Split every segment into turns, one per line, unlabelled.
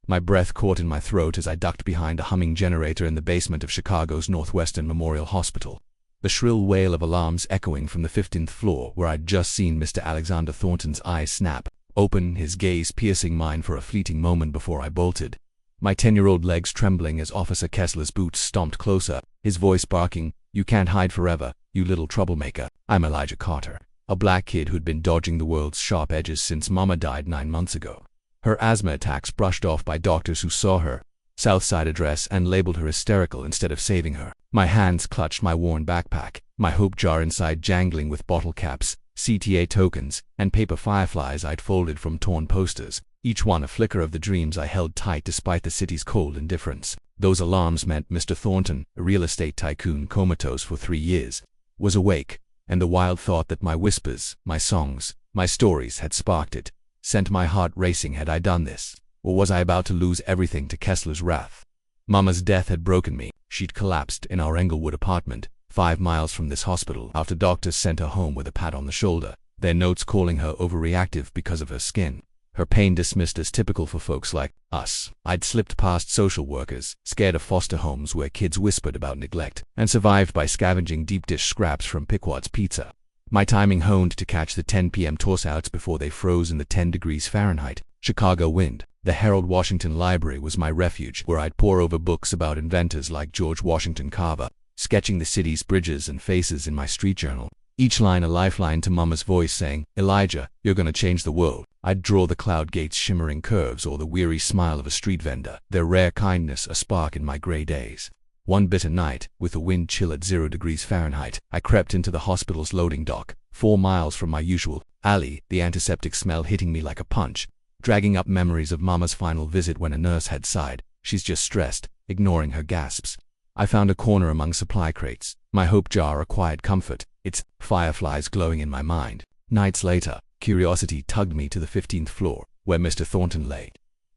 My breath caught in my throat as I ducked behind a humming generator in the basement of Chicago's Northwestern Memorial Hospital. The shrill wail of alarms echoing from the 15th floor where I'd just seen Mr. Alexander Thornton's eyes snap open, his gaze piercing mine for a fleeting moment before I bolted. My 10-year-old legs trembling as Officer Kessler's boots stomped closer, his voice barking, "You can't hide forever, you little troublemaker." I'm Elijah Carter, a black kid who'd been dodging the world's sharp edges since Mama died 9 months ago. Her asthma attacks brushed off by doctors who saw her Southside address and labeled her hysterical instead of saving her. My hands clutched my worn backpack, my hope jar inside jangling with bottle caps, CTA tokens, and paper fireflies I'd folded from torn posters, each one a flicker of the dreams I held tight despite the city's cold indifference. Those alarms meant Mr. Thornton, a real estate tycoon comatose for 3 years, was awake, and the wild thought that my whispers, my songs, my stories had sparked it, sent my heart racing. Had I done this? Or was I about to lose everything to Kessler's wrath? Mama's death had broken me. She'd collapsed in our Englewood apartment, 5 miles from this hospital, after doctors sent her home with a pat on the shoulder, their notes calling her overreactive because of her skin. Her pain dismissed as typical for folks like us. I'd slipped past social workers, scared of foster homes where kids whispered about neglect, and survived by scavenging deep dish scraps from Pickwad's Pizza. My timing honed to catch the 10 p.m. toss-outs before they froze in the 10 degrees Fahrenheit Chicago wind. The Harold Washington Library was my refuge, where I'd pore over books about inventors like George Washington Carver, sketching the city's bridges and faces in my street journal, each line a lifeline to Mama's voice saying, "Elijah, you're gonna change the world." I'd draw the cloud gate's shimmering curves or the weary smile of a street vendor, their rare kindness a spark in my gray days. One bitter night, with the wind chill at 0 degrees Fahrenheit, I crept into the hospital's loading dock, 4 miles from my usual alley, the antiseptic smell hitting me like a punch, dragging up memories of Mama's final visit when a nurse had sighed, "She's just stressed," ignoring her gasps. I found a corner among supply crates, my hope jar a quiet comfort, its fireflies glowing in my mind. Nights later, curiosity tugged me to the 15th floor, where Mr. Thornton lay.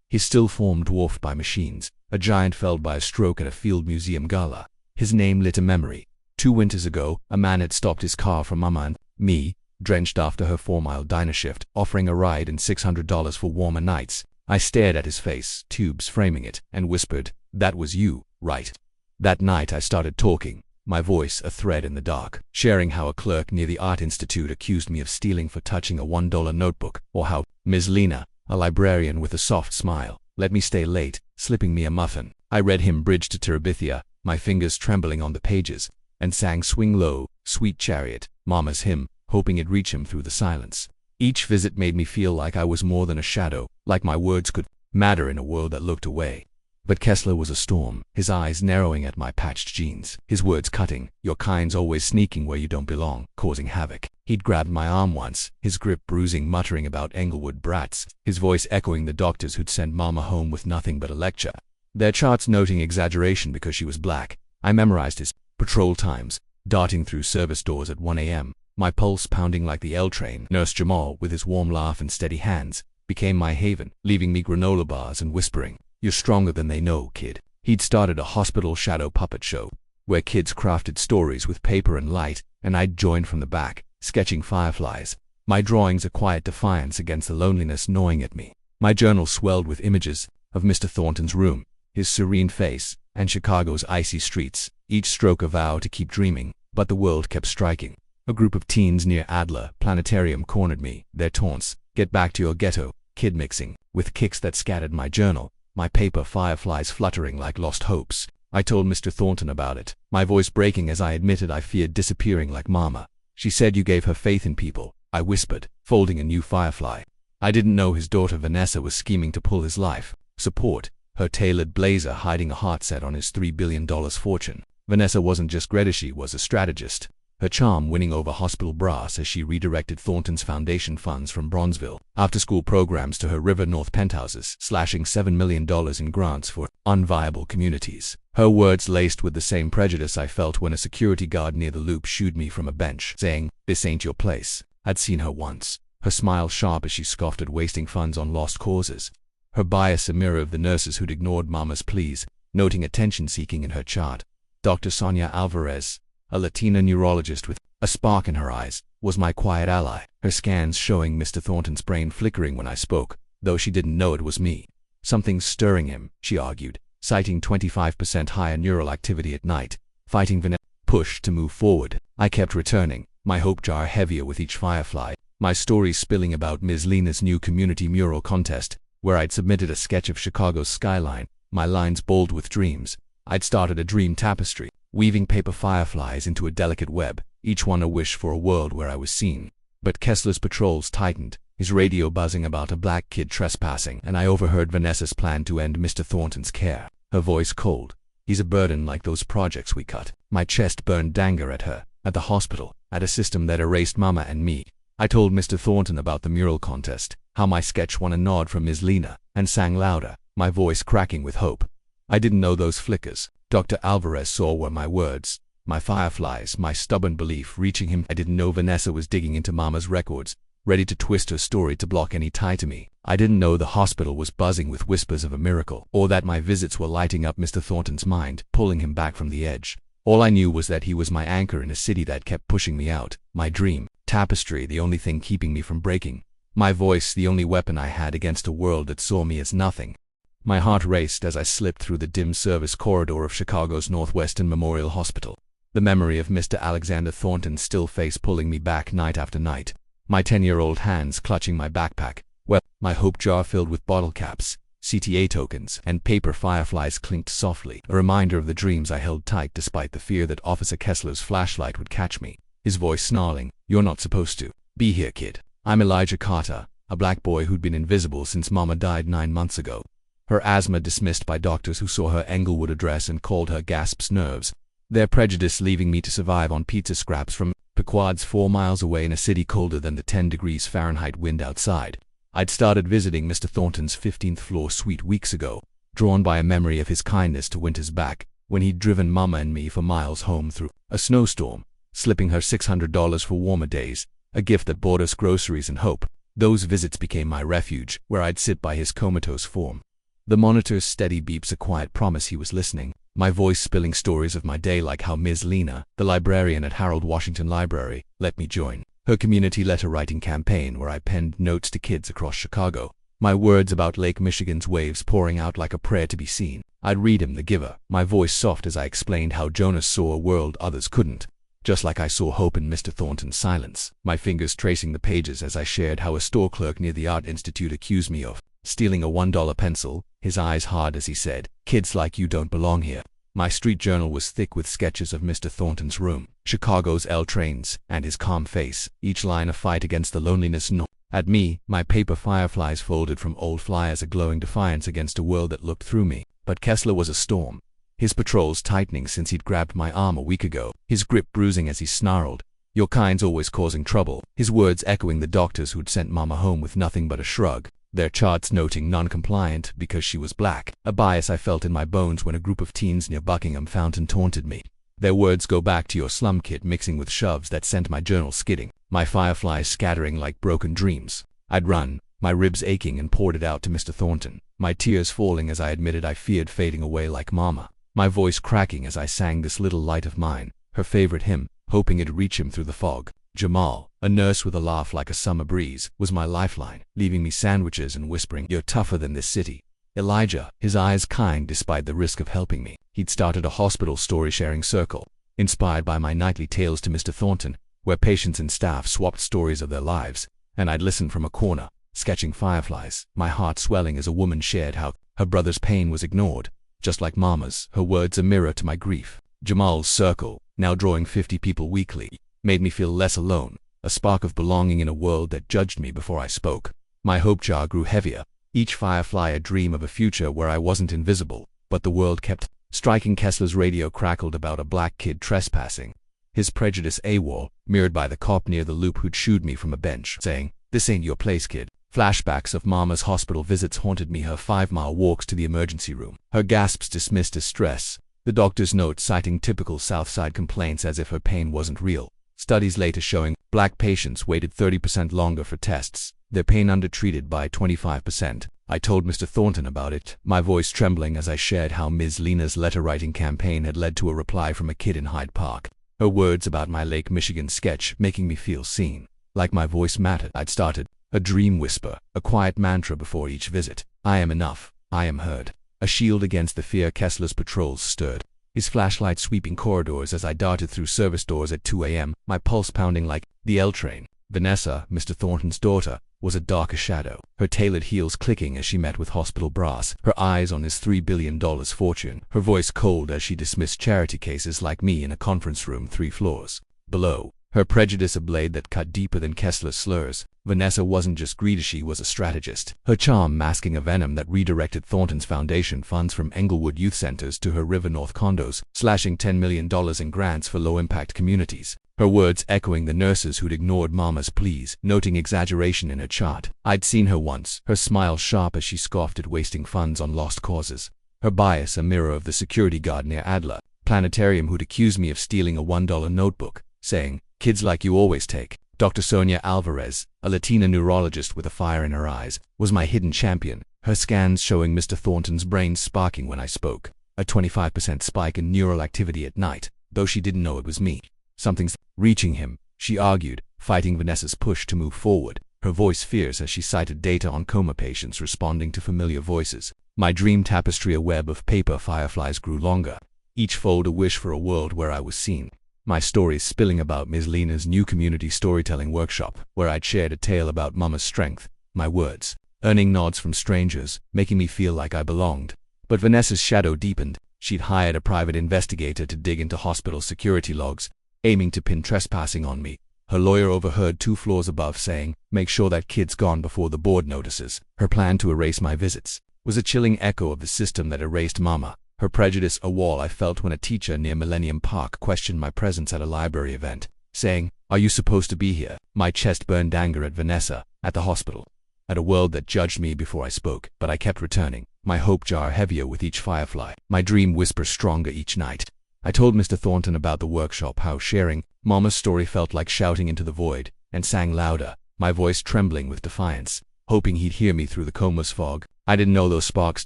His still form dwarfed by machines, a giant felled by a stroke at a field museum gala. His name lit a memory. 2 winters ago, a man had stopped his car for Mama and me, drenched after her 4-mile diner shift, offering a ride and $600 for warmer nights. I stared at his face, tubes framing it, and whispered, "That was you, right?" That night I started talking, my voice a thread in the dark, sharing how a clerk near the Art Institute accused me of stealing for touching a $1 notebook, or how Ms. Lena, a librarian with a soft smile, let me stay late, slipping me a muffin. I read him Bridge to Terabithia, my fingers trembling on the pages, and sang Swing Low, Sweet Chariot, Mama's hymn, hoping it'd reach him through the silence. Each visit made me feel like I was more than a shadow, like my words could matter in a world that looked away. But Kessler was a storm, his eyes narrowing at my patched jeans, his words cutting, "Your kind's always sneaking where you don't belong, causing havoc." He'd grabbed my arm once, his grip bruising, muttering about Englewood brats, his voice echoing the doctors who'd sent Mama home with nothing but a lecture, their charts noting exaggeration because she was black. I memorized his patrol times, darting through service doors at 1 a.m., my pulse pounding like the L train. Nurse Jamal, with his warm laugh and steady hands, became my haven, leaving me granola bars and whispering, "You're stronger than they know, kid." He'd started a hospital shadow puppet show, where kids crafted stories with paper and light, and I'd joined from the back, sketching fireflies, my drawings a quiet defiance against the loneliness gnawing at me. My journal swelled with images of Mr. Thornton's room, his serene face, and Chicago's icy streets, each stroke a vow to keep dreaming, but the world kept striking. A group of teens near Adler Planetarium cornered me, their taunts, "Get back to your ghetto, kid," mixing with kicks that scattered my journal, my paper fireflies fluttering like lost hopes. I told Mr. Thornton about it, my voice breaking as I admitted I feared disappearing like Mama. "She said you gave her faith in people," I whispered, folding a new firefly. I didn't know his daughter Vanessa was scheming to pull his life support, her tailored blazer hiding a heart set on his $3 billion fortune. Vanessa wasn't just greedy, she was a strategist, her charm winning over hospital brass as she redirected Thornton's foundation funds from Bronzeville after-school programs to her River North penthouses, slashing $7 million in grants for unviable communities. Her words laced with the same prejudice I felt when a security guard near the loop shooed me from a bench, saying, "This ain't your place." I'd seen her once, her smile sharp as she scoffed at wasting funds on lost causes, her bias a mirror of the nurses who'd ignored Mama's pleas, noting attention-seeking in her chart. Dr. Sonia Alvarez, a Latina neurologist with a spark in her eyes, was my quiet ally, her scans showing Mr. Thornton's brain flickering when I spoke, though she didn't know it was me. Something's stirring him, she argued, citing 25% higher neural activity at night. Fighting Vanessa. Push to move forward. I kept returning, my hope jar heavier with each firefly. My stories spilling about Ms. Lena's new community mural contest, where I'd submitted a sketch of Chicago's skyline, my lines bold with dreams. I'd started a dream tapestry, weaving paper fireflies into a delicate web, each one a wish for a world where I was seen. But Kessler's patrols tightened, his radio buzzing about a black kid trespassing, and I overheard Vanessa's plan to end Mr. Thornton's care. Her voice cold. He's a burden like those projects we cut. My chest burned anger at her, at the hospital, at a system that erased Mama and me. I told Mr. Thornton about the mural contest, how my sketch won a nod from Ms. Lena, and sang louder, my voice cracking with hope. I didn't know those flickers Dr. Alvarez saw were my words, my fireflies, my stubborn belief reaching him. I didn't know Vanessa was digging into Mama's records, ready to twist her story to block any tie to me. I didn't know the hospital was buzzing with whispers of a miracle, or that my visits were lighting up Mr. Thornton's mind, pulling him back from the edge. All I knew was that he was my anchor in a city that kept pushing me out, my dream tapestry the only thing keeping me from breaking, my voice the only weapon I had against a world that saw me as nothing. My heart raced as I slipped through the dim service corridor of Chicago's Northwestern Memorial Hospital, the memory of Mr. Alexander Thornton's still face pulling me back night after night, my 10-year-old hands clutching my backpack. Well, my hope jar filled with bottle caps, CTA tokens, and paper fireflies clinked softly, a reminder of the dreams I held tight despite the fear that Officer Kessler's flashlight would catch me, his voice snarling, "You're not supposed to be here, kid." I'm Elijah Carter, a black boy who'd been invisible since Mama died 9 months ago. Her asthma dismissed by doctors who saw her Englewood address and called her Gasp's nerves, their prejudice leaving me to survive on pizza scraps from Pequod's 4 miles away in a city colder than the 10 degrees Fahrenheit wind outside. I'd started visiting Mr. Thornton's 15th floor suite weeks ago, drawn by a memory of his kindness to Winter's back, when he'd driven Mama and me for miles home through a snowstorm, slipping her $600 for warmer days, a gift that bought us groceries and hope. Those visits became my refuge, where I'd sit by his comatose form. The monitor's steady beeps a quiet promise he was listening, my voice spilling stories of my day like how Ms. Lena, the librarian at Harold Washington Library, let me join her community letter-writing campaign where I penned notes to kids across Chicago, my words about Lake Michigan's waves pouring out like a prayer to be seen. I'd read him The Giver, my voice soft as I explained how Jonas saw a world others couldn't, just like I saw hope in Mr. Thornton's silence, my fingers tracing the pages as I shared how a store clerk near the Art Institute accused me of stealing a $1 pencil, his eyes hard as he said, "Kids like you don't belong here." My street journal was thick with sketches of Mr. Thornton's room, Chicago's L trains, and his calm face, each line a fight against the loneliness at me. My paper fireflies folded from old flyers a glowing defiance against a world that looked through me. But Kessler was a storm, his patrols tightening since he'd grabbed my arm a week ago, his grip bruising as he snarled, "Your kind's always causing trouble," his words echoing the doctors who'd sent Mama home with nothing but a shrug, their charts noting non-compliant because she was black, a bias I felt in my bones when a group of teens near Buckingham Fountain taunted me. Their words, "Go back to your slum kid," mixing with shoves that sent my journal skidding, my fireflies scattering like broken dreams. I'd run, my ribs aching, and poured it out to Mr. Thornton, my tears falling as I admitted I feared fading away like Mama, my voice cracking as I sang this little light of mine, her favorite hymn, hoping it'd reach him through the fog. Jamal, a nurse with a laugh like a summer breeze, was my lifeline, leaving me sandwiches and whispering, "You're tougher than this city." Elijah, his eyes kind despite the risk of helping me. He'd started a hospital story-sharing circle, inspired by my nightly tales to Mr. Thornton, where patients and staff swapped stories of their lives, and I'd listen from a corner, sketching fireflies, my heart swelling as a woman shared how her brother's pain was ignored, just like Mama's, her words a mirror to my grief. Jamal's circle, now drawing 50 people weekly, made me feel less alone, a spark of belonging in a world that judged me before I spoke. My hope jar grew heavier, each firefly a dream of a future where I wasn't invisible, but the world kept striking. Kessler's radio crackled about a black kid trespassing, his prejudice AWOL, mirrored by the cop near the loop who'd shooed me from a bench, saying, "This ain't your place, kid." Flashbacks of Mama's hospital visits haunted me, her 5-mile walks to the emergency room, her gasps dismissed as stress, the doctor's notes citing typical Southside complaints as if her pain wasn't real. Studies later showing black patients waited 30% longer for tests, their pain undertreated by 25%. I told Mr. Thornton about it, my voice trembling as I shared how Ms. Lena's letter-writing campaign had led to a reply from a kid in Hyde Park, her words about my Lake Michigan sketch making me feel seen. Like my voice mattered. I'd started a dream whisper, a quiet mantra before each visit. "I am enough. I am heard. A shield against the fear Kessler's patrols stirred. His flashlight sweeping corridors as I darted through service doors at 2 a.m., my pulse pounding like the L train. Vanessa, Mr. Thornton's daughter, was a darker shadow, her tailored heels clicking as she met with hospital brass, her eyes on his $3 billion fortune, her voice cold as she dismissed charity cases like me in a conference room 3 floors below. Her prejudice a blade that cut deeper than Kessler's slurs. Vanessa wasn't just greedy, she was a strategist. Her charm masking a venom that redirected Thornton's foundation funds from Englewood youth centers to her River North condos, slashing $10 million in grants for low-impact communities. Her words echoing the nurses who'd ignored Mama's pleas, noting exaggeration in her chart. I'd seen her once, her smile sharp as she scoffed at wasting funds on lost causes. Her bias a mirror of the security guard near Adler Planetarium who'd accused me of stealing a $1 notebook, saying, "Kids like you always take." Dr. Sonia Alvarez, a Latina neurologist with a fire in her eyes, was my hidden champion, her scans showing Mr. Thornton's brain sparking when I spoke. A 25% spike in neural activity at night, though she didn't know it was me. Something's reaching him, she argued, fighting Vanessa's push to move forward, her voice fierce as she cited data on coma patients responding to familiar voices. My dream tapestry, a web of paper fireflies, grew longer, each fold a wish for a world where I was seen. My stories spilling about Ms. Lena's new community storytelling workshop, where I'd shared a tale about Mama's strength, my words, earning nods from strangers, making me feel like I belonged. But Vanessa's shadow deepened. She'd hired a private investigator to dig into hospital security logs, aiming to pin trespassing on me. Her lawyer overheard 2 floors above saying, "Make sure that kid's gone before the board notices." Her plan to erase my visits was a chilling echo of the system that erased Mama. Her prejudice a wall I felt when a teacher near Millennium Park questioned my presence at a library event, saying, "Are you supposed to be here?" My chest burned anger at Vanessa, at the hospital, at a world that judged me before I spoke. But I kept returning, my hope jar heavier with each firefly, my dream whisper stronger each night. I told Mr. Thornton about the workshop, how sharing Mama's story felt like shouting into the void, and sang louder, my voice trembling with defiance, hoping he'd hear me through the coma's fog. I didn't know those sparks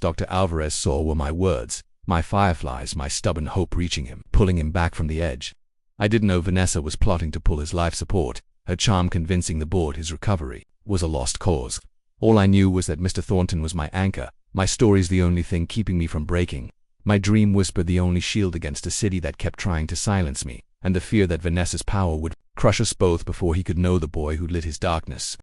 Dr. Alvarez saw were my words, my fireflies, my stubborn hope reaching him, pulling him back from the edge. I didn't know Vanessa was plotting to pull his life support, her charm convincing the board his recovery was a lost cause. All I knew was that Mr. Thornton was my anchor, my story's the only thing keeping me from breaking. My dream whispered the only shield against a city that kept trying to silence me, and the fear that Vanessa's power would crush us both before he could know the boy who lit his darkness.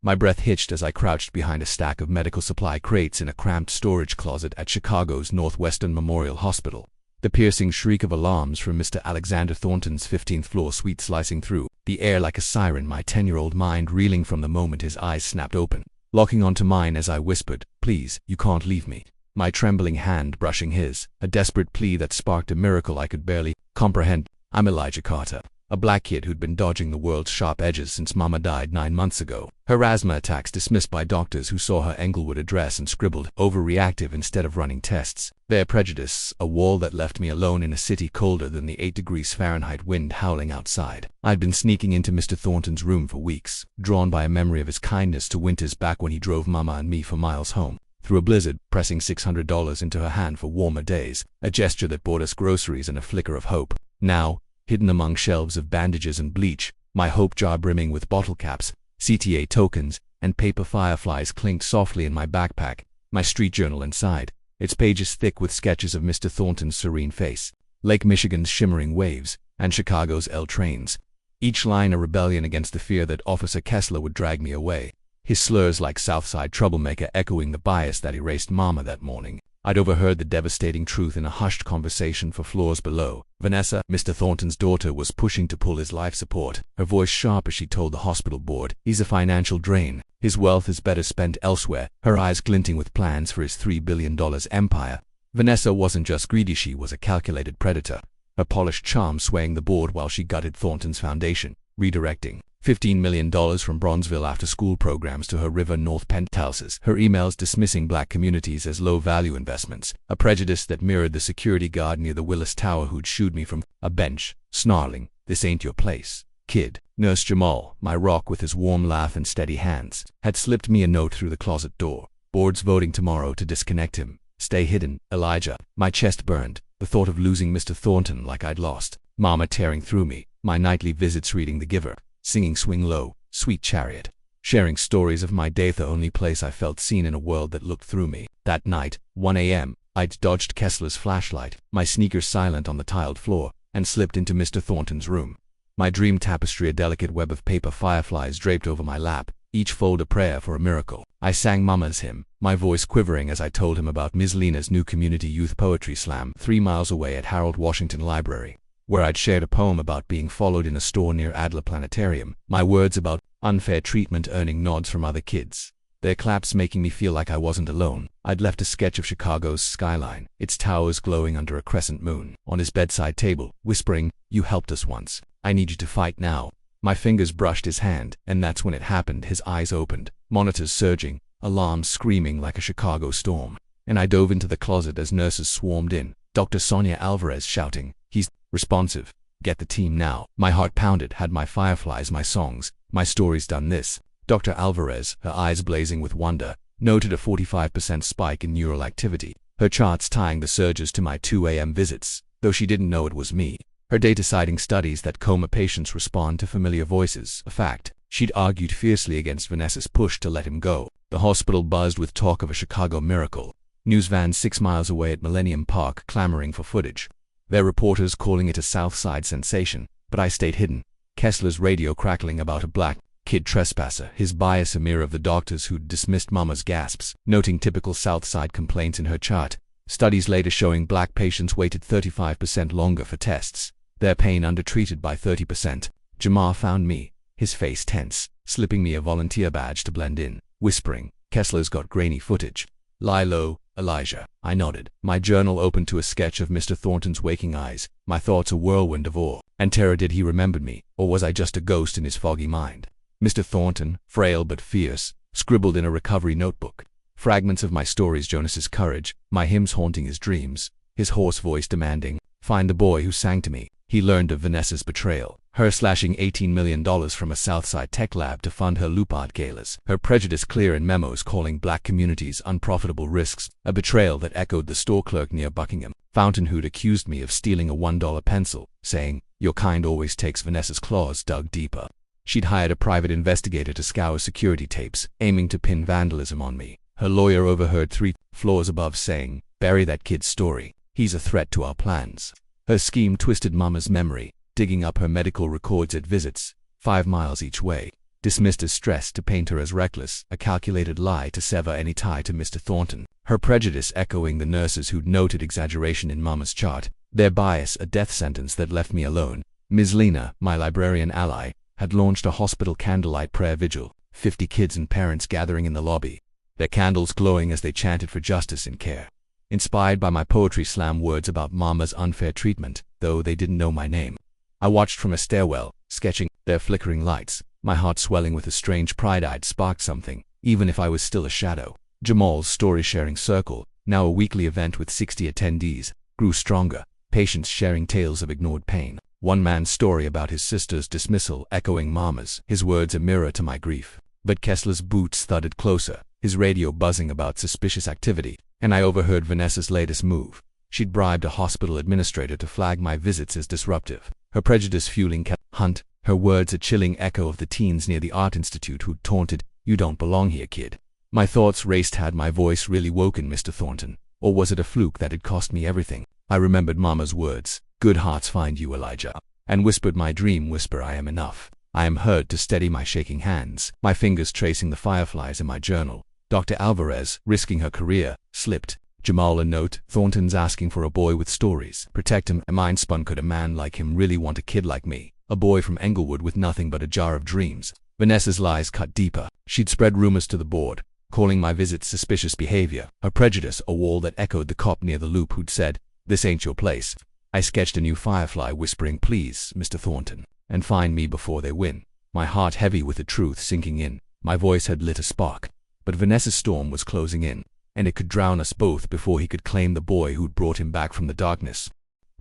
My breath hitched as I crouched behind a stack of medical supply crates in a cramped storage closet at Chicago's Northwestern Memorial Hospital. The piercing shriek of alarms from Mr. Alexander Thornton's 15th floor suite slicing through the air like a siren, my 10-year-old mind reeling from the moment his eyes snapped open, locking onto mine as I whispered, "Please, you can't leave me." My trembling hand brushing his, a desperate plea that sparked a miracle I could barely comprehend. I'm Elijah Carter, a black kid who'd been dodging the world's sharp edges since Mama died 9 months ago. Her asthma attacks dismissed by doctors who saw her Englewood address and scribbled overreactive instead of running tests. Their prejudice, a wall that left me alone in a city colder than the 8 degrees Fahrenheit wind howling outside. I'd been sneaking into Mr. Thornton's room for weeks, drawn by a memory of his kindness to winters back when he drove Mama and me for miles home through a blizzard, pressing $600 into her hand for warmer days, a gesture that bought us groceries and a flicker of hope. Now, hidden among shelves of bandages and bleach, my hope jar brimming with bottle caps, CTA tokens, and paper fireflies clinked softly in my backpack, my street journal inside, its pages thick with sketches of Mr. Thornton's serene face, Lake Michigan's shimmering waves, and Chicago's L trains. Each line a rebellion against the fear that Officer Kessler would drag me away, his slurs like Southside troublemaker echoing the bias that erased Mama that morning. I'd overheard the devastating truth in a hushed conversation for floors below. Vanessa, Mr. Thornton's daughter, was pushing to pull his life support, her voice sharp as she told the hospital board, "He's a financial drain. His wealth is better spent elsewhere," her eyes glinting with plans for his $3 billion empire. Vanessa wasn't just greedy, she was a calculated predator, her polished charm swaying the board while she gutted Thornton's foundation, redirecting $15 million from Bronzeville after-school programs to her River North penthouses, her emails dismissing black communities as low-value investments, a prejudice that mirrored the security guard near the Willis Tower who'd shooed me from a bench, snarling, "This ain't your place, kid." Nurse Jamal, my rock with his warm laugh and steady hands, had slipped me a note through the closet door. "Board's voting tomorrow to disconnect him. Stay hidden, Elijah." My chest burned, the thought of losing Mr. Thornton like I'd lost Mama tearing through me, my nightly visits reading The Giver, singing Swing Low, Sweet Chariot, sharing stories of my day, the only place I felt seen in a world that looked through me. That night, 1 a.m., I'd dodged Kessler's flashlight, my sneakers silent on the tiled floor, and slipped into Mr. Thornton's room. My dream tapestry, a delicate web of paper fireflies draped over my lap, each fold a prayer for a miracle. I sang Mama's hymn, my voice quivering as I told him about Ms. Lena's new community youth poetry slam 3 miles away at Harold Washington Library, where I'd shared a poem about being followed in a store near Adler Planetarium, my words about unfair treatment earning nods from other kids, their claps making me feel like I wasn't alone. I'd left a sketch of Chicago's skyline, its towers glowing under a crescent moon, on his bedside table, whispering, "You helped us once. I need you to fight now." My fingers brushed his hand, and that's when it happened. His eyes opened, monitors surging, alarms screaming like a Chicago storm. And I dove into the closet as nurses swarmed in, Dr. Sonia Alvarez shouting, "He's responsive. Get the team now." My heart pounded. Had my fireflies, my songs, my stories done this? Dr. Alvarez, her eyes blazing with wonder, noted a 45% spike in neural activity, her charts tying the surges to my 2 a.m. visits, though she didn't know it was me. Her data citing studies that coma patients respond to familiar voices, a fact. She'd argued fiercely against Vanessa's push to let him go. The hospital buzzed with talk of a Chicago miracle. News vans 6 miles away at Millennium Park clamoring for footage. Their reporters calling it a South Side sensation, but I stayed hidden. Kessler's radio crackling about a black kid trespasser, his bias a mirror of the doctors who'd dismissed Mama's gasps, noting typical South Side complaints in her chart. Studies later showing black patients waited 35% longer for tests, their pain undertreated by 30%. Jamar found me, his face tense, slipping me a volunteer badge to blend in, whispering, "Kessler's got grainy footage. Lie low, Elijah." I nodded, my journal open to a sketch of Mr. Thornton's waking eyes, my thoughts a whirlwind of awe and terror. Did he remember me, or was I just a ghost in his foggy mind? Mr. Thornton, frail but fierce, scribbled in a recovery notebook. Fragments of my stories, Jonas's courage, my hymns haunting his dreams, his hoarse voice demanding, "Find the boy who sang to me." He learned of Vanessa's betrayal, her slashing $18 million from a Southside tech lab to fund her loop art galas, her prejudice clear in memos calling black communities unprofitable risks, a betrayal that echoed the store clerk near Buckingham Fountain who'd accused me of stealing a $1 pencil, saying, "Your kind always takes." Vanessa's claws dug deeper. She'd hired a private investigator to scour security tapes, aiming to pin vandalism on me. Her lawyer overheard 3 floors above saying, "Bury that kid's story. He's a threat to our plans." Her scheme twisted Mama's memory, digging up her medical records at visits, 5 miles each way, dismissed as stress to paint her as reckless, a calculated lie to sever any tie to Mr. Thornton. Her prejudice echoing the nurses who'd noted exaggeration in Mama's chart, their bias a death sentence that left me alone. Ms. Lena, my librarian ally, had launched a hospital candlelight prayer vigil, 50 kids and parents gathering in the lobby, their candles glowing as they chanted for justice and care. Inspired by my poetry slam words about Mama's unfair treatment, though they didn't know my name. I watched from a stairwell, sketching their flickering lights, my heart swelling with a strange pride I'd sparked something, even if I was still a shadow. Jamal's story-sharing circle, now a weekly event with 60 attendees, grew stronger, patients sharing tales of ignored pain. One man's story about his sister's dismissal echoing Mama's, his words a mirror to my grief. But Kessler's boots thudded closer, his radio buzzing about suspicious activity, and I overheard Vanessa's latest move. She'd bribed a hospital administrator to flag my visits as disruptive, her prejudice fueling Hunt, her words a chilling echo of the teens near the Art Institute who'd taunted, "You don't belong here, kid." My thoughts raced. Had my voice really woken Mr. Thornton, or was it a fluke that had cost me everything? I remembered Mama's words, "Good hearts find you, Elijah," and whispered my dream whisper, "I am enough. I am heard," to steady my shaking hands, my fingers tracing the fireflies in my journal. Dr. Alvarez, risking her career, slipped. Jamal a note, "Thornton's asking for a boy with stories. Protect him." A mind spun. Could a man like him really want a kid like me? A boy from Englewood with nothing but a jar of dreams. Vanessa's lies cut deeper. She'd spread rumors to the board, calling my visits suspicious behavior. Her prejudice a wall that echoed the cop near the loop who'd said, "This ain't your place." I sketched a new firefly whispering, "Please, Mr. Thornton, and find me before they win." My heart heavy with the truth sinking in. My voice had lit a spark. But Vanessa's storm was closing in, and it could drown us both before he could claim the boy who'd brought him back from the darkness.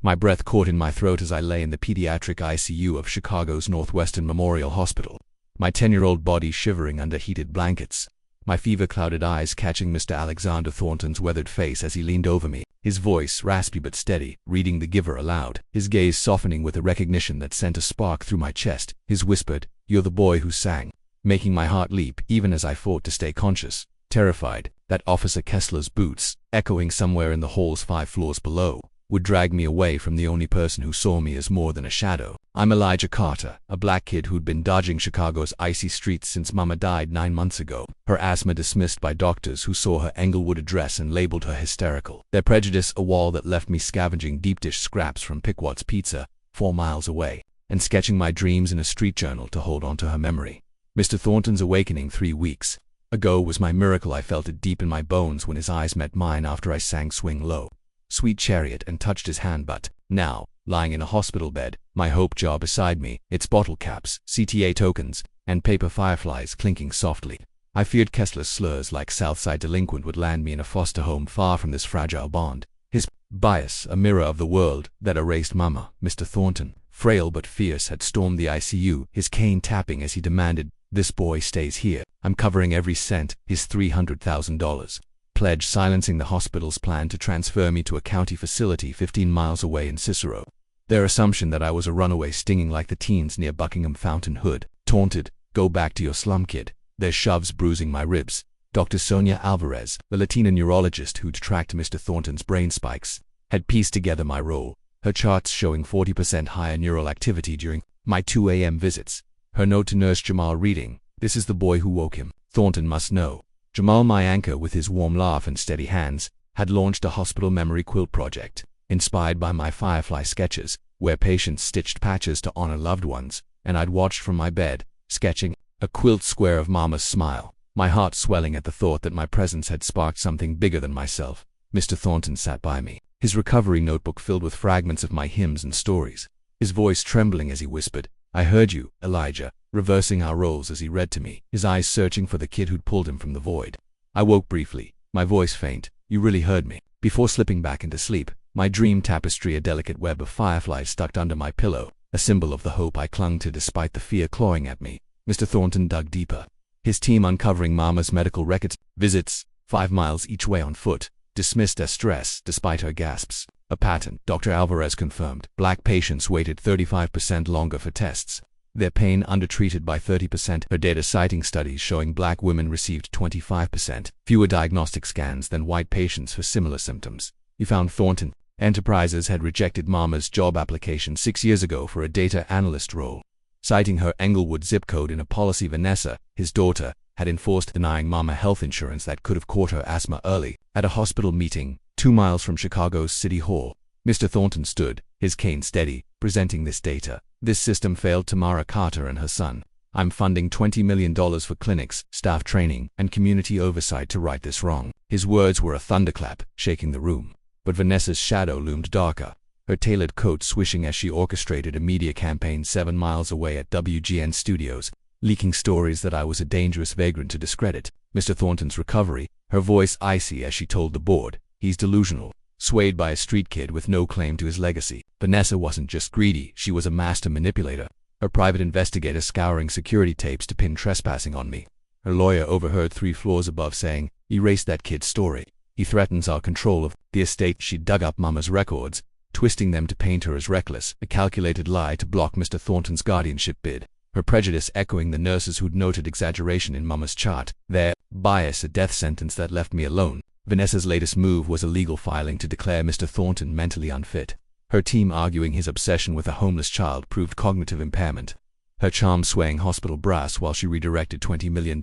My breath caught in my throat as I lay in the pediatric ICU of Chicago's Northwestern Memorial Hospital, my 10-year-old body shivering under heated blankets, my fever-clouded eyes catching Mr. Alexander Thornton's weathered face as he leaned over me, his voice raspy but steady, reading The Giver aloud, his gaze softening with a recognition that sent a spark through my chest. His whispered, "You're the boy who sang." making my heart leap even as I fought to stay conscious. Terrified that Officer Kessler's boots, echoing somewhere in the halls 5 floors below, would drag me away from the only person who saw me as more than a shadow. I'm Elijah Carter, a black kid who'd been dodging Chicago's icy streets since Mama died 9 months ago. Her asthma dismissed by doctors who saw her Englewood address and labeled her hysterical. Their prejudice a wall that left me scavenging deep dish scraps from Pickwat's Pizza, 4 miles away, and sketching my dreams in a street journal to hold on to her memory. Mr. Thornton's awakening 3 weeks ago was my miracle. I felt it deep in my bones when his eyes met mine after I sang Swing Low, Sweet Chariot, and touched his hand. But now, lying in a hospital bed, my hope jar beside me, its bottle caps, CTA tokens, and paper fireflies clinking softly, I feared Kessler's slurs like Southside delinquent would land me in a foster home far from this fragile bond. His bias, a mirror of the world that erased Mama. Mr. Thornton, frail but fierce, had stormed the ICU, his cane tapping as he demanded, "This boy stays here. I'm covering every cent," his $300,000 pledge silencing the hospital's plan to transfer me to a county facility 15 miles away in Cicero. Their assumption that I was a runaway stinging like the teens near Buckingham Fountain Hood, taunted, "Go back to your slum, kid." Their shoves bruising my ribs. Dr. Sonia Alvarez, the Latina neurologist who'd tracked Mr. Thornton's brain spikes, had pieced together my role, her charts showing 40% higher neural activity during my 2 a.m. visits. Her note to Nurse Jamal reading, "This is the boy who woke him. Thornton must know." Jamal, my anchor with his warm laugh and steady hands, had launched a hospital memory quilt project, inspired by my Firefly sketches, where patients stitched patches to honor loved ones, and I'd watched from my bed, sketching a quilt square of Mama's smile, my heart swelling at the thought that my presence had sparked something bigger than myself. Mr. Thornton sat by me, his recovery notebook filled with fragments of my hymns and stories, his voice trembling as he whispered, "I heard you, Elijah," reversing our roles as he read to me, his eyes searching for the kid who'd pulled him from the void. I woke briefly, my voice faint. "You really heard me." Before slipping back into sleep, my dream tapestry, a delicate web of fireflies stuck under my pillow, a symbol of the hope I clung to despite the fear clawing at me. Mr. Thornton dug deeper, his team uncovering Mama's medical records, visits, 5 miles each way on foot, dismissed as stress despite her gasps. A pattern, Dr. Alvarez confirmed. Black patients waited 35% longer for tests, their pain undertreated by 30%. Her data citing studies showing black women received 25% fewer diagnostic scans than white patients for similar symptoms. He found Thornton Enterprises had rejected Mama's job application 6 years ago for a data analyst role, citing her Englewood zip code in a policy. Vanessa, his daughter, had enforced denying Mama health insurance that could have caught her asthma early. At a hospital meeting 2 miles from Chicago's City Hall, Mr. Thornton stood, his cane steady, presenting this data. "This system failed Tamara Carter and her son. I'm funding $20 million for clinics, staff training, and community oversight to right this wrong." His words were a thunderclap, shaking the room. But Vanessa's shadow loomed darker, her tailored coat swishing as she orchestrated a media campaign 7 miles away at WGN Studios, leaking stories that I was a dangerous vagrant to discredit. Mr. Thornton's recovery, her voice icy as she told the board, "He's delusional, swayed by a street kid with no claim to his legacy." Vanessa wasn't just greedy, she was a master manipulator, her private investigator scouring security tapes to pin trespassing on me. Her lawyer overheard 3 floors above saying, "Erase that kid's story. He threatens our control of the estate." She dug up Mama's records, twisting them to paint her as reckless, a calculated lie to block Mr. Thornton's guardianship bid. Her prejudice echoing the nurses who'd noted exaggeration in Mama's chart, their bias a death sentence that left me alone. Vanessa's latest move was a legal filing to declare Mr. Thornton mentally unfit, her team arguing his obsession with a homeless child proved cognitive impairment. Her charm swaying hospital brass while she redirected $20 million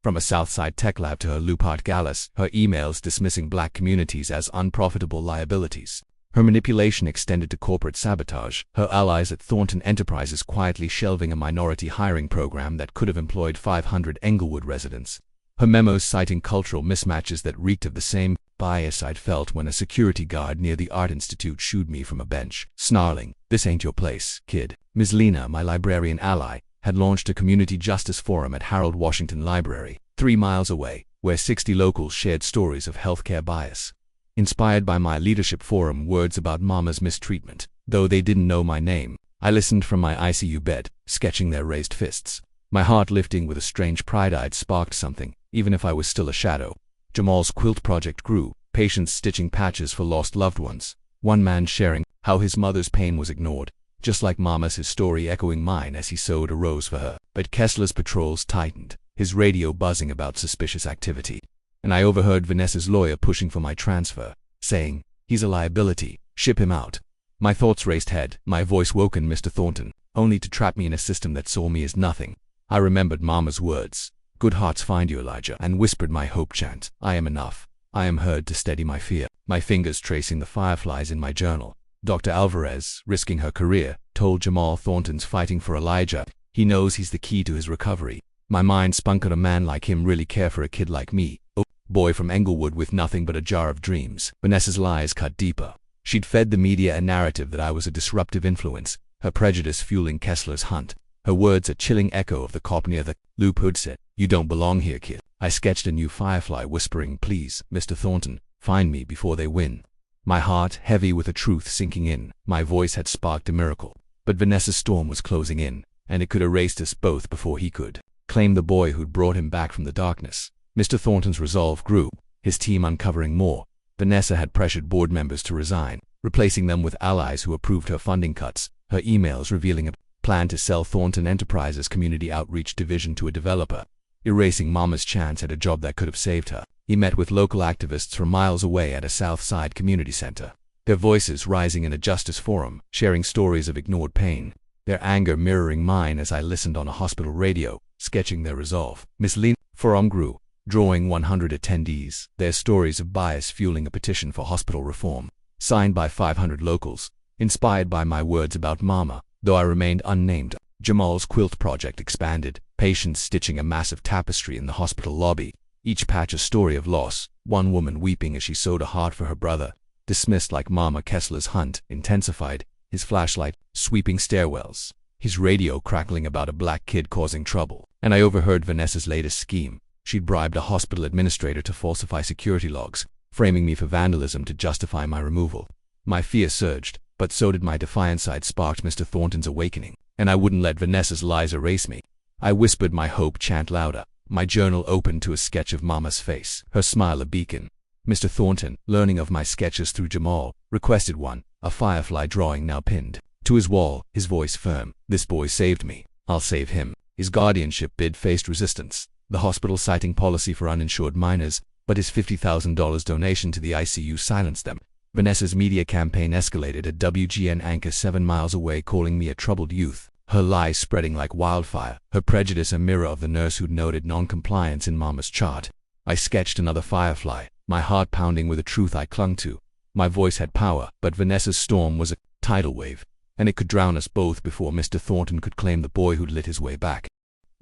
from a Southside tech lab to her Lupart Gallus, her emails dismissing black communities as unprofitable liabilities. Her manipulation extended to corporate sabotage, her allies at Thornton Enterprises quietly shelving a minority hiring program that could have employed 500 Englewood residents. Her memos citing cultural mismatches that reeked of the same bias I'd felt when a security guard near the Art Institute shooed me from a bench, snarling, "This ain't your place, kid." Ms. Lena, my librarian ally, had launched a community justice forum at Harold Washington Library, 3 miles away, where 60 locals shared stories of healthcare bias. Inspired by my leadership forum words about Mama's mistreatment, though they didn't know my name, I listened from my ICU bed, sketching their raised fists, my heart lifting with a strange pride I'd sparked something, even if I was still a shadow. Jamal's quilt project grew, patients stitching patches for lost loved ones, one man sharing how his mother's pain was ignored, just like Mama's, his story echoing mine as he sewed a rose for her. But Kessler's patrols tightened, his radio buzzing about suspicious activity. And I overheard Vanessa's lawyer pushing for my transfer, saying, "He's a liability, ship him out." My thoughts raced ahead, my voice woken Mr. Thornton, only to trap me in a system that saw me as nothing. I remembered Mama's words, "Good hearts find you, Elijah," and whispered my hope chant, "I am enough. I am heard," to steady my fear, my fingers tracing the fireflies in my journal. Dr. Alvarez, risking her career, told Jamal Thornton's fighting for Elijah. He knows he's the key to his recovery. My mind spun. Could a man like him really care for a kid like me? Oh, boy from Englewood with nothing but a jar of dreams. Vanessa's lies cut deeper. She'd fed the media a narrative that I was a disruptive influence, her prejudice fueling Kessler's hunt. Her words a chilling echo of the cop near the loop who'd said, "You don't belong here, kid." I sketched a new firefly whispering, "Please, Mr. Thornton, find me before they win." My heart heavy with the truth sinking in. My voice had sparked a miracle. But Vanessa's storm was closing in, and it could erase us both before he could claim the boy who'd brought him back from the darkness. Mr. Thornton's resolve grew, his team uncovering more. Vanessa had pressured board members to resign, replacing them with allies who approved her funding cuts, her emails revealing a plan to sell Thornton Enterprises' community outreach division to a developer, erasing Mama's chance at a job that could have saved her. He met with local activists from miles away at a South Side community center, their voices rising in a justice forum, sharing stories of ignored pain, their anger mirroring mine as I listened on a hospital radio, sketching their resolve. Miss Lean forum grew, drawing 100 attendees, their stories of bias fueling a petition for hospital reform, signed by 500 locals, inspired by my words about Mama, though I remained unnamed. Jamal's quilt project expanded, patients stitching a massive tapestry in the hospital lobby, each patch a story of loss, one woman weeping as she sewed a heart for her brother, dismissed like Mama. Kessler's hunt intensified, his flashlight sweeping stairwells, his radio crackling about a black kid causing trouble. And I overheard Vanessa's latest scheme. She'd bribed a hospital administrator to falsify security logs, framing me for vandalism to justify my removal. My fear surged, but so did my defiant side. Sparked Mr. Thornton's awakening, and I wouldn't let Vanessa's lies erase me. I whispered my hope chant louder, my journal opened to a sketch of Mama's face, her smile a beacon. Mr. Thornton, learning of my sketches through Jamal, requested one, a firefly drawing now pinned to his wall, his voice firm. "This boy saved me. I'll save him." His guardianship bid faced resistance, the hospital citing policy for uninsured minors, but his $50,000 donation to the ICU silenced them. Vanessa's media campaign escalated, a WGN anchor 7 miles away calling me a troubled youth, her lies spreading like wildfire, her prejudice a mirror of the nurse who'd noted non-compliance in Mama's chart. I sketched another firefly, my heart pounding with a truth I clung to. My voice had power, but Vanessa's storm was a tidal wave, and it could drown us both before Mr. Thornton could claim the boy who'd lit his way back.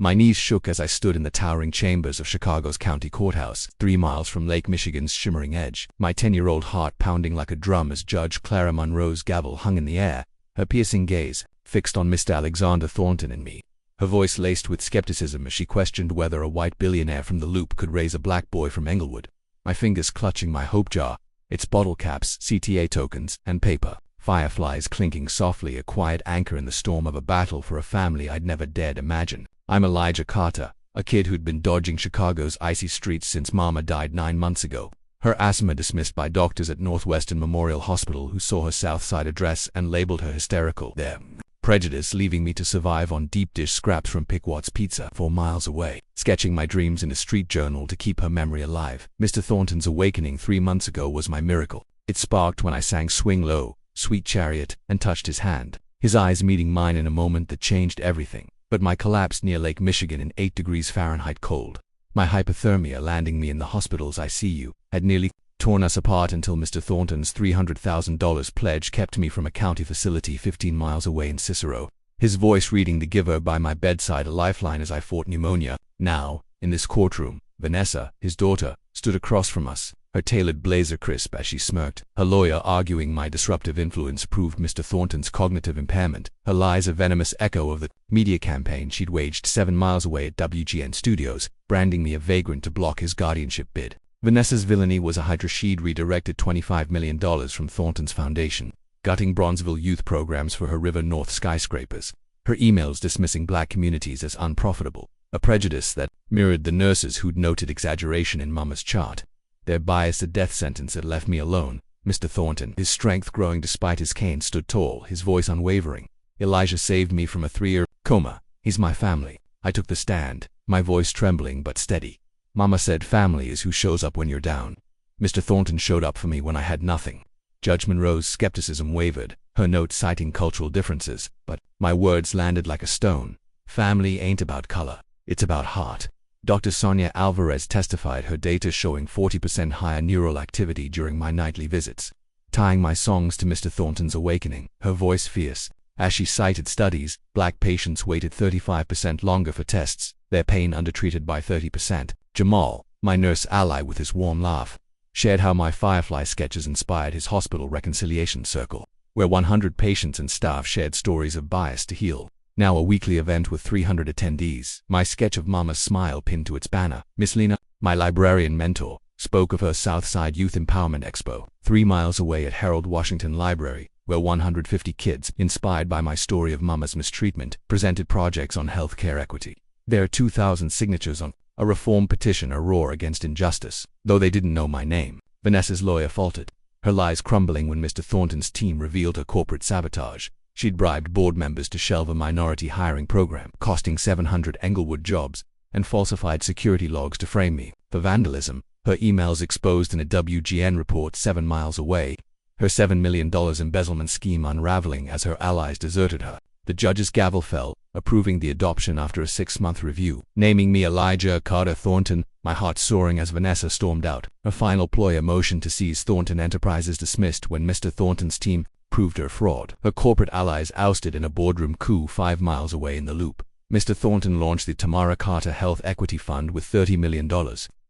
My knees shook as I stood in the towering chambers of Chicago's county courthouse, 3 miles from Lake Michigan's shimmering edge, my 10-year-old heart pounding like a drum as Judge Clara Monroe's gavel hung in the air, her piercing gaze fixed on Mr. Alexander Thornton and me, her voice laced with skepticism as she questioned whether a white billionaire from the Loop could raise a black boy from Englewood. My fingers clutching my hope jar, its bottle caps, CTA tokens, and paper, fireflies clinking softly, a quiet anchor in the storm of a battle for a family I'd never dared imagine. I'm Elijah Carter, a kid who'd been dodging Chicago's icy streets since Mama died 9 months ago. Her asthma dismissed by doctors at Northwestern Memorial Hospital who saw her Southside address and labeled her hysterical. Their prejudice leaving me to survive on deep dish scraps from Pickwat's Pizza 4 miles away, sketching my dreams in a street journal to keep her memory alive. Mr. Thornton's awakening 3 months ago was my miracle. It sparked when I sang Swing Low, Sweet Chariot, and touched his hand, his eyes meeting mine in a moment that changed everything. But my collapse near Lake Michigan in 8 degrees Fahrenheit cold, my hypothermia landing me in the hospital's ICU, had nearly torn us apart until Mr. Thornton's $300,000 pledge kept me from a county facility 15 miles away in Cicero, his voice reading The Giver by my bedside, a lifeline as I fought pneumonia. Now, in this courtroom, Vanessa, his daughter, stood across from us, her tailored blazer crisp as she smirked, her lawyer arguing my disruptive influence proved Mr. Thornton's cognitive impairment, her lies a venomous echo of the media campaign she'd waged 7 miles away at WGN Studios, branding me a vagrant to block his guardianship bid. Vanessa's villainy was a hydra. She'd redirected $25 million from Thornton's foundation, gutting Bronzeville youth programs for her River North skyscrapers, her emails dismissing black communities as unprofitable, a prejudice that mirrored the nurses who'd noted exaggeration in Mama's chart. Their bias a death sentence that left me alone. Mr. Thornton, his strength growing despite his cane, stood tall, his voice unwavering. "Elijah saved me from a 3-year coma. He's my family. I took the stand, my voice trembling but steady. Mama said family is who shows up when you're down. Mr. Thornton showed up for me when I had nothing. Judgment rose, skepticism wavered, her note citing cultural differences, but my words landed like a stone. Family ain't about color, it's about heart. Dr. Sonia Alvarez testified, her data showing 40% higher neural activity during my nightly visits. Tying my songs to Mr. Thornton's awakening, her voice fierce. As she cited studies, black patients waited 35% longer for tests, their pain undertreated by 30%. Jamal, my nurse ally with his warm laugh, shared how my Firefly sketches inspired his hospital reconciliation circle, where 100 patients and staff shared stories of bias to heal. Now a weekly event with 300 attendees. My sketch of Mama's smile pinned to its banner. Miss Lena, my librarian mentor, spoke of her Southside Youth Empowerment Expo, 3 miles away at Harold Washington Library, where 150 kids, inspired by my story of Mama's mistreatment, presented projects on healthcare equity. There are 2,000 signatures on a reform petition, a roar against injustice. Though they didn't know my name, Vanessa's lawyer faltered, her lies crumbling when Mr. Thornton's team revealed her corporate sabotage. She'd bribed board members to shelve a minority hiring program, costing 700 Englewood jobs, and falsified security logs to frame me for vandalism. Her emails exposed in a WGN report 7 miles away, her $7 million embezzlement scheme unraveling as her allies deserted her. The judge's gavel fell, approving the adoption after a 6-month review, naming me Elijah Carter Thornton, my heart soaring as Vanessa stormed out. Her final ploy, a motion to seize Thornton Enterprises, dismissed when Mr. Thornton's team proved her fraud. Her corporate allies ousted in a boardroom coup 5 miles away in the Loop. Mr. Thornton launched the Tamara Carter Health Equity Fund with $30 million,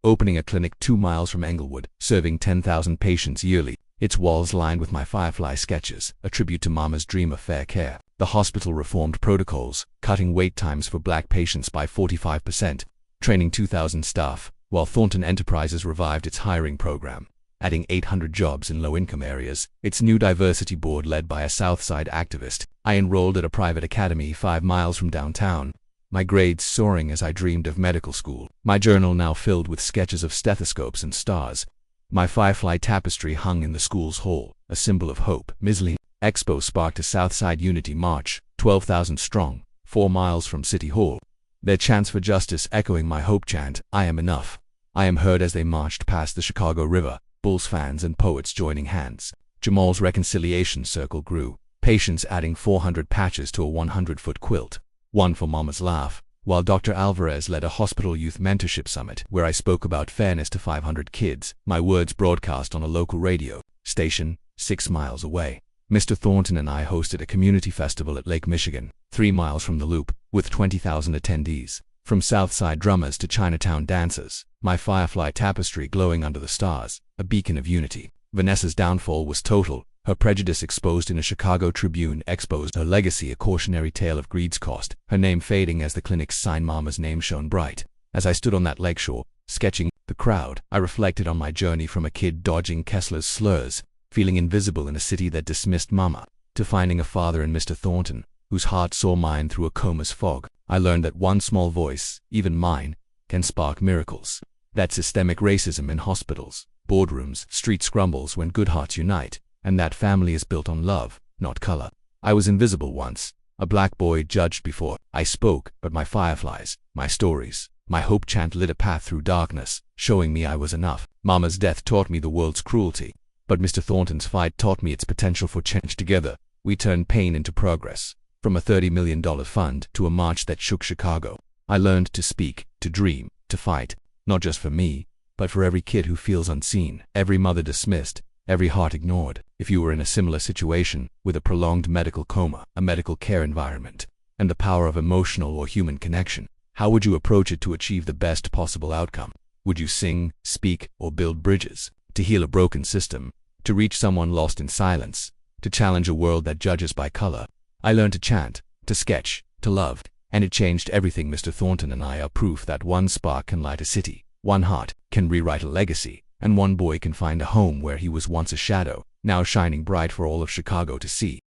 opening a clinic 2 miles from Englewood, serving 10,000 patients yearly. Its walls lined with my Firefly sketches, a tribute to Mama's dream of fair care. The hospital reformed protocols, cutting wait times for black patients by 45%, training 2,000 staff, while Thornton Enterprises revived its hiring program, adding 800 jobs in low-income areas. Its new diversity board led by a Southside activist. I enrolled at a private academy 5 miles from downtown, my grades soaring as I dreamed of medical school. My journal now filled with sketches of stethoscopes and stars. My Firefly tapestry hung in the school's hall, a symbol of hope. Misley Expo sparked a Southside Unity March, 12,000 strong, 4 miles from City Hall, their chants for justice echoing my hope chant, I am enough. I am heard, as they marched past the Chicago River, Bulls fans and poets joining hands. Jamal's reconciliation circle grew, patients adding 400 patches to a 100-foot quilt, one for Mama's laugh, while Dr. Alvarez led a hospital youth mentorship summit where I spoke about fairness to 500 kids, my words broadcast on a local radio station 6 miles away. Mr. Thornton and I hosted a community festival at Lake Michigan, 3 miles from the Loop, with 20,000 attendees, from Southside drummers to Chinatown dancers, my Firefly tapestry glowing under the stars, a beacon of unity. Vanessa's downfall was total, her prejudice exposed in a Chicago Tribune exposed her legacy, a cautionary tale of greed's cost, her name fading as the clinic's sign. Mama's name shone bright. As I stood on that lakeshore, sketching the crowd, I reflected on my journey from a kid dodging Kessler's slurs, feeling invisible in a city that dismissed Mama, to finding a father in Mr. Thornton, whose heart saw mine through a coma's fog. I learned that one small voice, even mine, can spark miracles. That systemic racism in hospitals, boardrooms, street scrumbles when good hearts unite, and that family is built on love, not color. I was invisible once, a black boy judged before I spoke, but my fireflies, my stories, my hope chant lit a path through darkness, showing me I was enough. Mama's death taught me the world's cruelty, but Mr. Thornton's fight taught me its potential for change. Together, we turned pain into progress, from a $30 million fund to a march that shook Chicago. I learned to speak, to dream, to fight, not just for me, but for every kid who feels unseen, every mother dismissed, every heart ignored. If you were in a similar situation, with a prolonged medical coma, a medical care environment, and the power of emotional or human connection, how would you approach it to achieve the best possible outcome? Would you sing, speak, or build bridges? To heal a broken system, to reach someone lost in silence, to challenge a world that judges by color? I learned to chant, to sketch, to love, and it changed everything. Mr. Thornton and I are proof that one spark can light a city, one heart can rewrite a legacy, and one boy can find a home where he was once a shadow, now shining bright for all of Chicago to see.